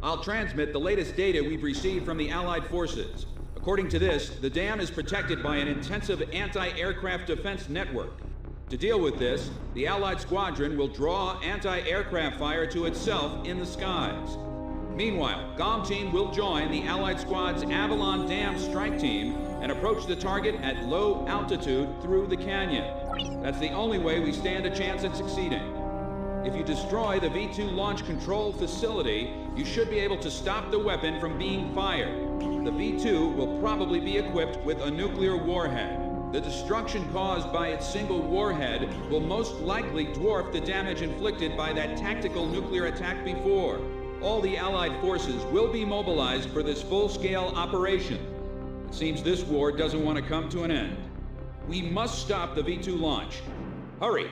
I'll transmit the latest data we've received from the Allied forces. According to this, the dam is protected by an intensive anti-aircraft defense network. To deal with this, the Allied squadron will draw anti-aircraft fire to itself in the skies. Meanwhile, GOM Team will join the Allied squad's Avalon Dam strike team and approach the target at low altitude through the canyon. That's the only way we stand a chance at succeeding. If you destroy the V-2 launch control facility, you should be able to stop the weapon from being fired. The V-2 will probably be equipped with a nuclear warhead. The destruction caused by its single warhead will most likely dwarf the damage inflicted by that tactical nuclear attack before. All the Allied forces will be mobilized for this full-scale operation. It seems this war doesn't want to come to an end. We must stop the V-2 launch. Hurry!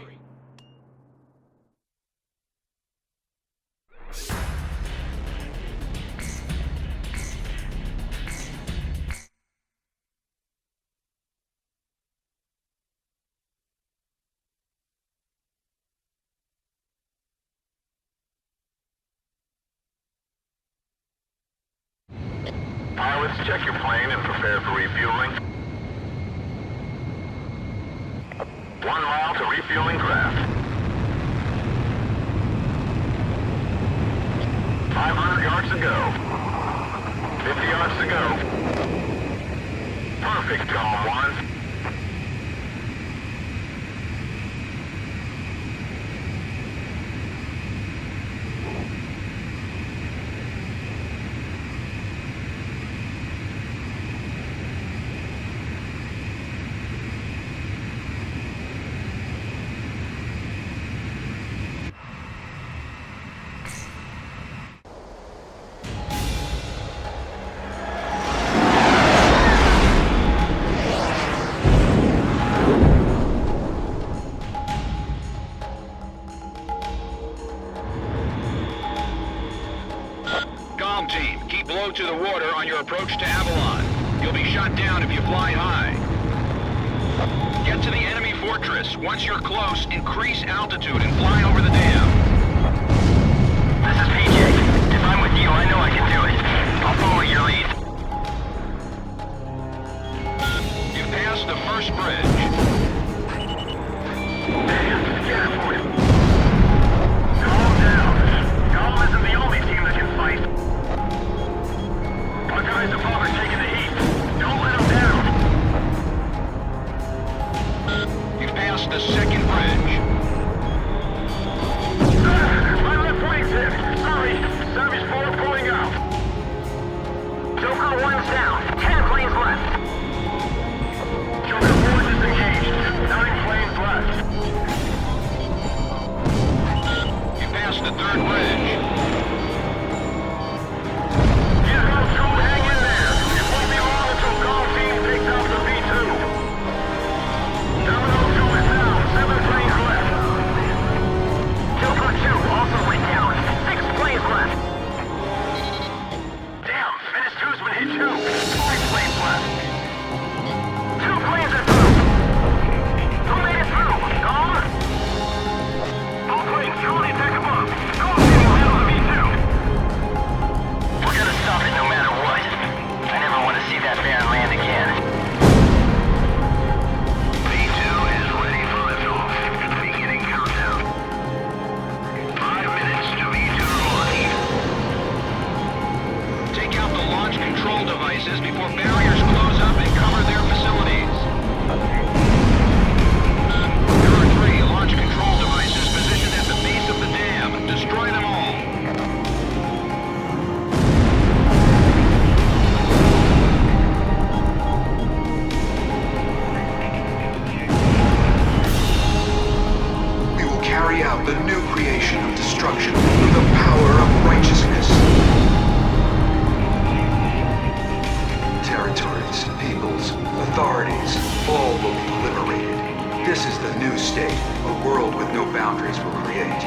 Pilots, check your plane and prepare for refueling. 1 mile to refueling craft. 500 yards to go. 50 yards to go. Perfect, GOM 1. To the water on your approach to Avalon. You'll be shot down if you fly high. Get to the enemy fortress. Once you're close, increase altitude and fly over the dam. This is PJ. If I'm with you, I know I can do it. I'll follow your lead. You've passed the first bridge. Damn, scared for you. Calm down. GOM isn't the only team that can fight. Our guys above are taking the heat. Don't let them down. You've passed the second bridge. My left wing's hit. Sorry. Savage 4 pulling out. Joker 1's down. 10 planes left. Joker 4 disengaged. 9 planes left. You passed the third bridge. Before barriers close up and cover their facilities. There are 3 launch control devices positioned at the base of the dam. Destroy them all. We will carry out the new creation of destruction through the power of righteousness. Territories, peoples, authorities, all will be liberated. This is the new state, a world with no boundaries will create.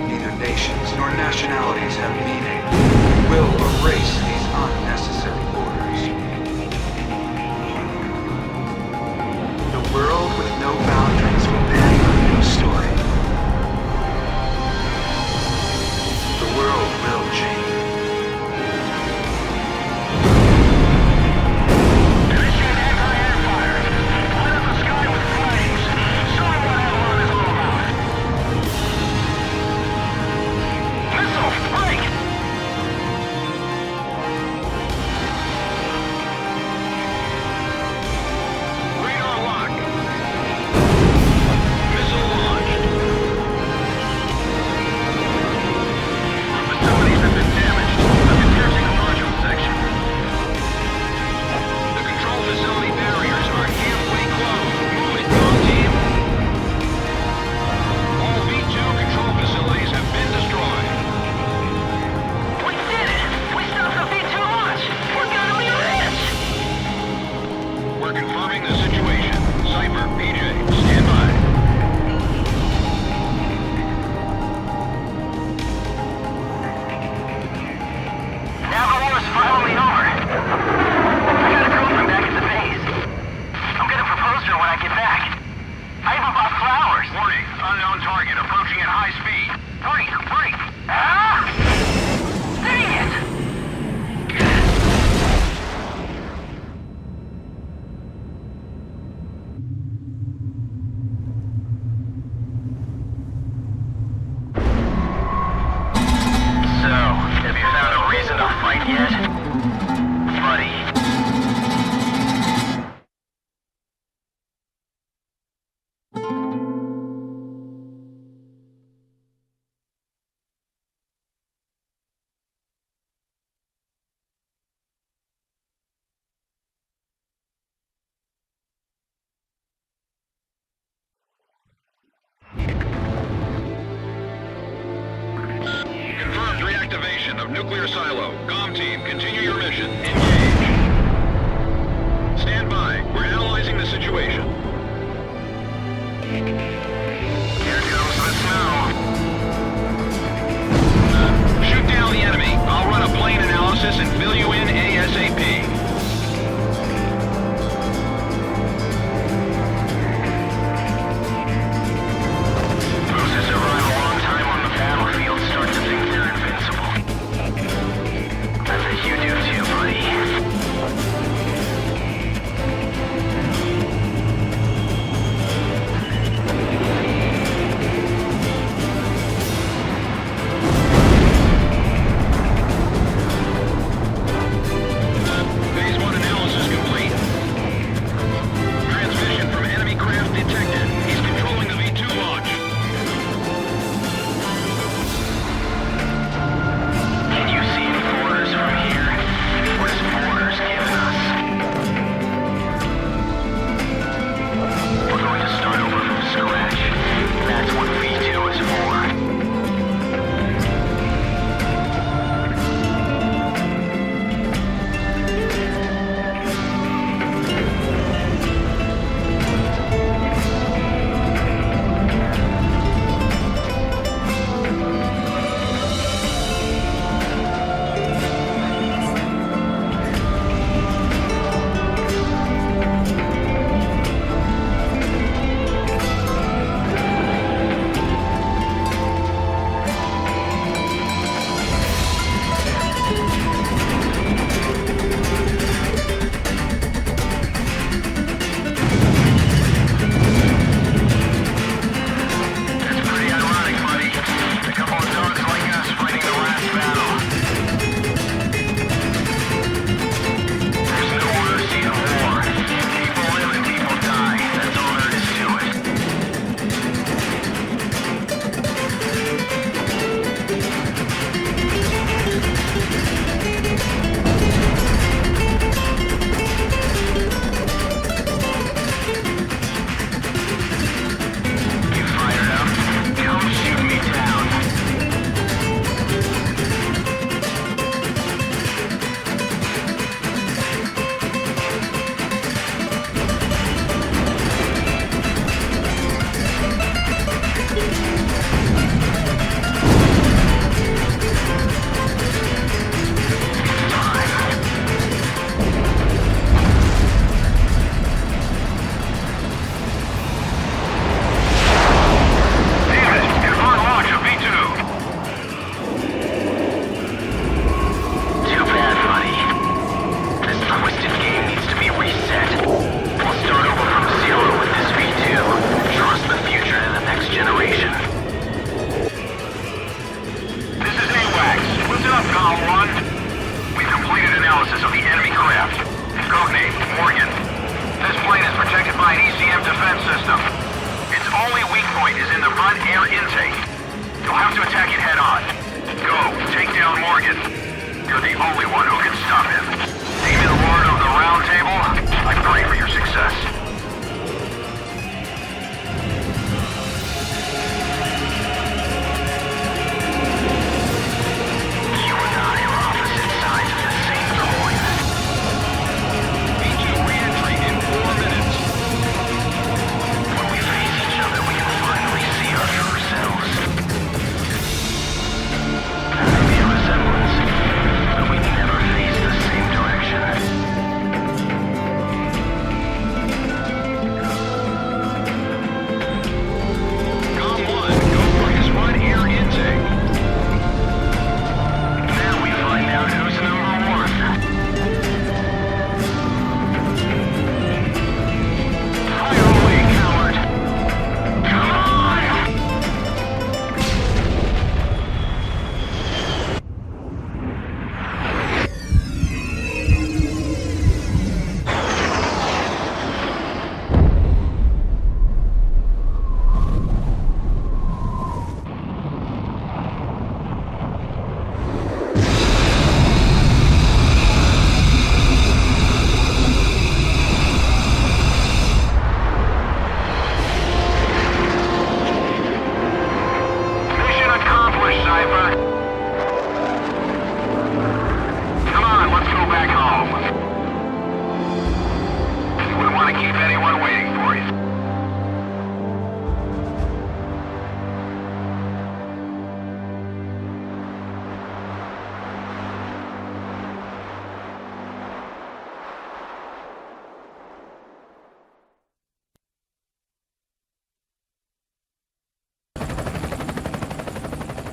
Neither nations nor nationalities have meaning. We'll erase these unnecessary borders. The world with no boundaries will end a new story. we're confirming the situation. Cypher, PJ, stand by. Navigator's finally over. I got a girlfriend back at the base. I'm gonna propose to her when I get back. I even bought flowers. Warning, unknown target approaching at high speed. Hurry, hurry! Ah! Dang it! So, have you found a reason to fight yet? Buddy. Confirmed reactivation of nuclear silo. Comm team, continue your mission. Engage. Stand by. We're analyzing the situation. Here comes the snow. Shoot down the enemy. I'll run a plane analysis and fill you in ASAP. Those who survive a long time on the battlefield start to think they're invincible. I bet you do too, buddy. keep anyone waiting for you.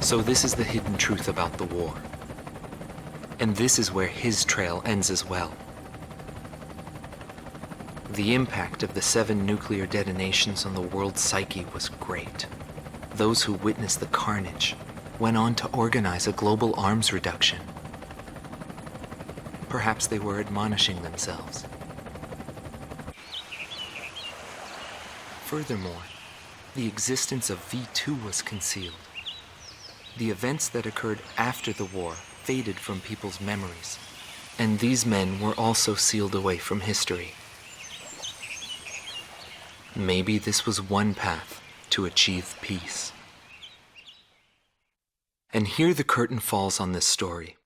So this is the hidden truth about the war. And this is where his trail ends as well. The impact of the 7 nuclear detonations on the world's psyche was great. Those who witnessed the carnage went on to organize a global arms reduction. Perhaps they were admonishing themselves. Furthermore, the existence of V2 was concealed. The events that occurred after the war faded from people's memories, and these men were also sealed away from history. Maybe this was one path to achieve peace. And here the curtain falls on this story.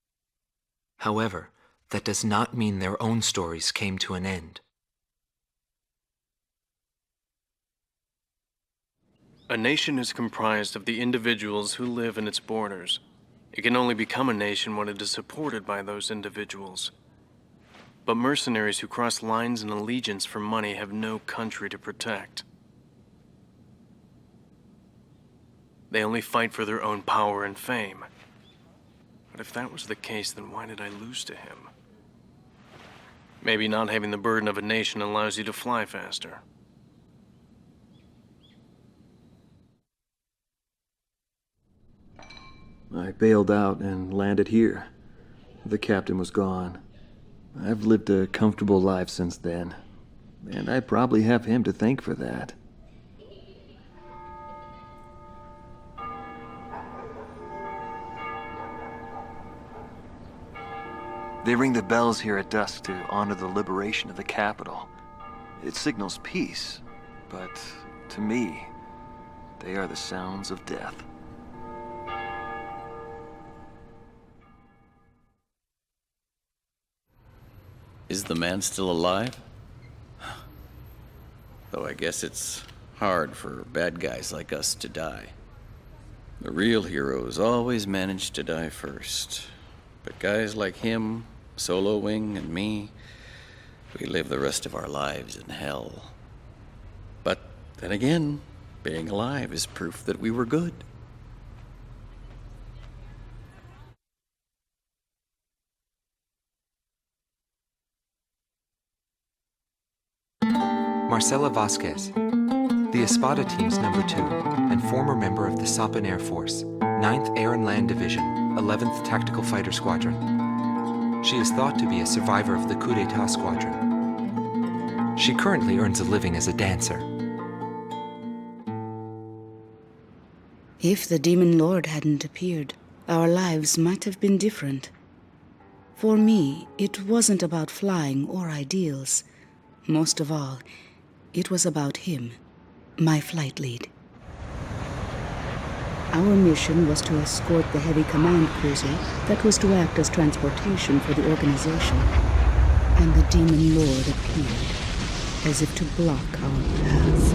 However, that does not mean their own stories came to an end. A nation is comprised of the individuals who live in its borders. It can only become a nation when it is supported by those individuals. But mercenaries who cross lines and allegiance for money have no country to protect. They only fight for their own power and fame. But if that was the case, then why did I lose to him? Maybe not having the burden of a nation allows you to fly faster. I bailed out and landed here. The captain was gone. I've lived a comfortable life since then, and I probably have him to thank for that. They ring the bells here at dusk to honor the liberation of the capital. It signals peace, but to me, they are the sounds of death. Is the man still alive? Though I guess it's hard for bad guys like us to die. The real heroes always manage to die first. But guys like him, Solo Wing, and me, we live the rest of our lives in hell. But then again, being alive is proof that we were good. Marcela Vasquez, the Espada Team's #2 and former member of the Sapan Air Force, 9th Air and Land Division, 11th Tactical Fighter Squadron. She is thought to be a survivor of the coup d'etat squadron. She currently earns a living as a dancer. If the Demon Lord hadn't appeared, our lives might have been different. For me, it wasn't about flying or ideals. Most of all, it was about him, my flight lead. Our mission was to escort the heavy command cruiser that was to act as transportation for the organization. And the Demon Lord appeared, as if to block our path.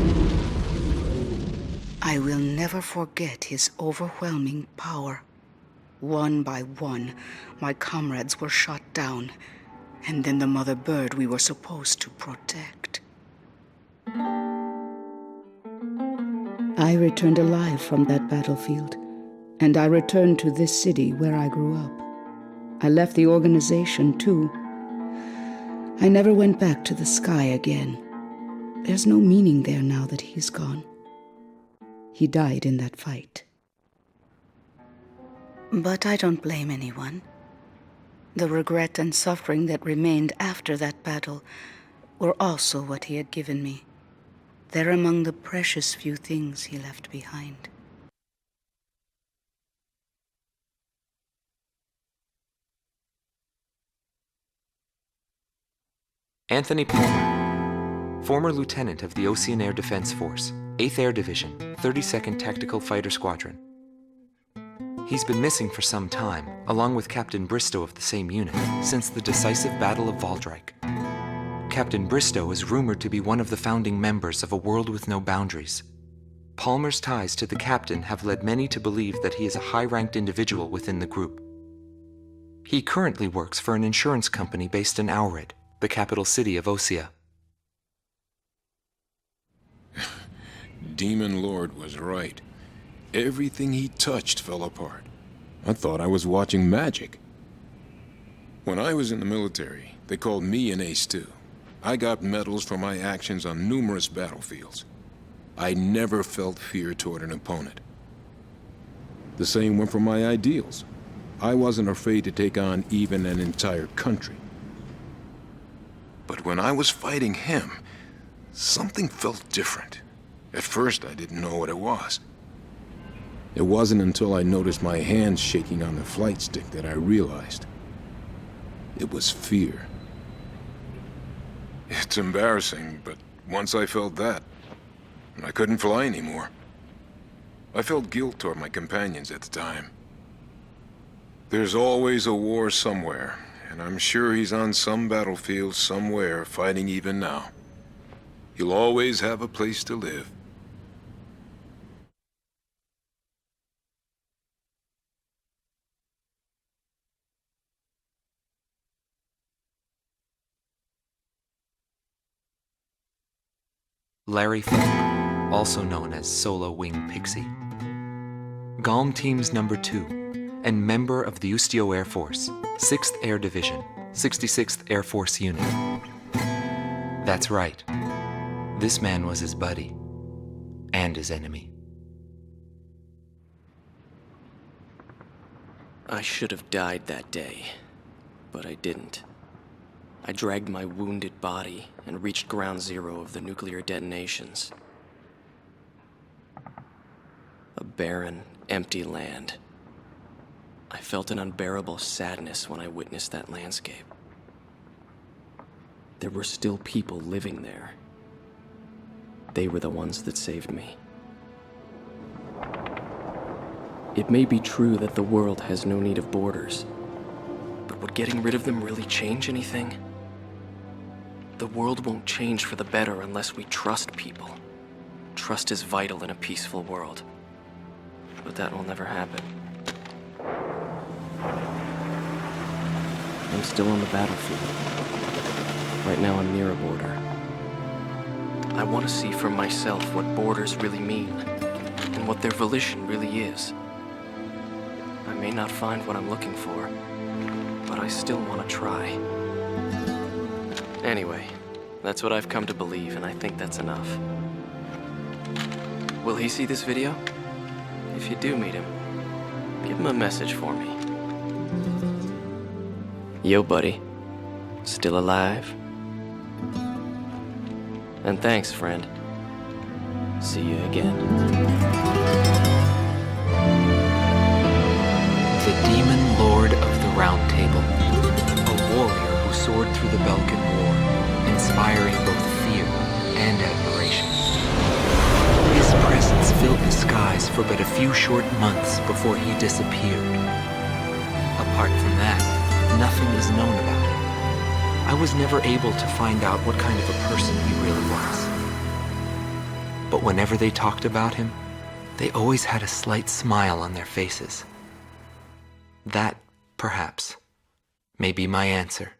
I will never forget his overwhelming power. One by one, my comrades were shot down, and then the mother bird we were supposed to protect. I returned alive from that battlefield, and I returned to this city where I grew up. I left the organization, too. I never went back to the sky again. There's no meaning there now that he's gone. He died in that fight. But I don't blame anyone. The regret and suffering that remained after that battle were also what he had given me. They're among the precious few things he left behind. Anthony Palmer, former lieutenant of the Ocean Air Defense Force, 8th Air Division, 32nd Tactical Fighter Squadron. He's been missing for some time, along with Captain Bristow of the same unit, since the decisive Battle of Valdreich. Captain Bristow is rumored to be one of the founding members of A World with No Boundaries. Palmer's ties to the captain have led many to believe that he is a high-ranked individual within the group. He currently works for an insurance company based in Aurid, the capital city of Osea. Demon Lord was right. Everything he touched fell apart. I thought I was watching magic. When I was in the military, they called me an ace too. I got medals for my actions on numerous battlefields. I never felt fear toward an opponent. The same went for my ideals. I wasn't afraid to take on even an entire country. But when I was fighting him, something felt different. At first, I didn't know what it was. It wasn't until I noticed my hands shaking on the flight stick that I realized. It was fear. It's embarrassing, but once I felt that, I couldn't fly anymore. I felt guilt toward my companions at the time. There's always a war somewhere, and I'm sure he's on some battlefield somewhere fighting even now. He'll always have a place to live. Larry Falk, also known as Solo Wing Pixie. GALM Team's number 2, and member of the Ustio Air Force, 6th Air Division, 66th Air Force Unit. That's right. This man was his buddy, and his enemy. I should have died that day, but I didn't. I dragged my wounded body and reached ground zero of the nuclear detonations. A barren, empty land. I felt an unbearable sadness when I witnessed that landscape. There were still people living there. They were the ones that saved me. It may be true that the world has no need of borders, but would getting rid of them really change anything? The world won't change for the better unless we trust people. Trust is vital in a peaceful world. But that will never happen. I'm still on the battlefield. Right now I'm near a border. I want to see for myself what borders really mean, and what their volition really is. I may not find what I'm looking for, but I still want to try. Anyway, that's what I've come to believe, and I think that's enough. Will he see this video? If you do meet him, give him a message for me. Yo, buddy. Still alive? And thanks, friend. See you again. The Demon Lord of the Round Table. A warrior who soared through the Balkan War, inspiring both fear and admiration. His presence filled the skies for but a few short months before he disappeared. Apart from that, nothing is known about him. I was never able to find out what kind of a person he really was. But whenever they talked about him, they always had a slight smile on their faces. That, perhaps, may be my answer.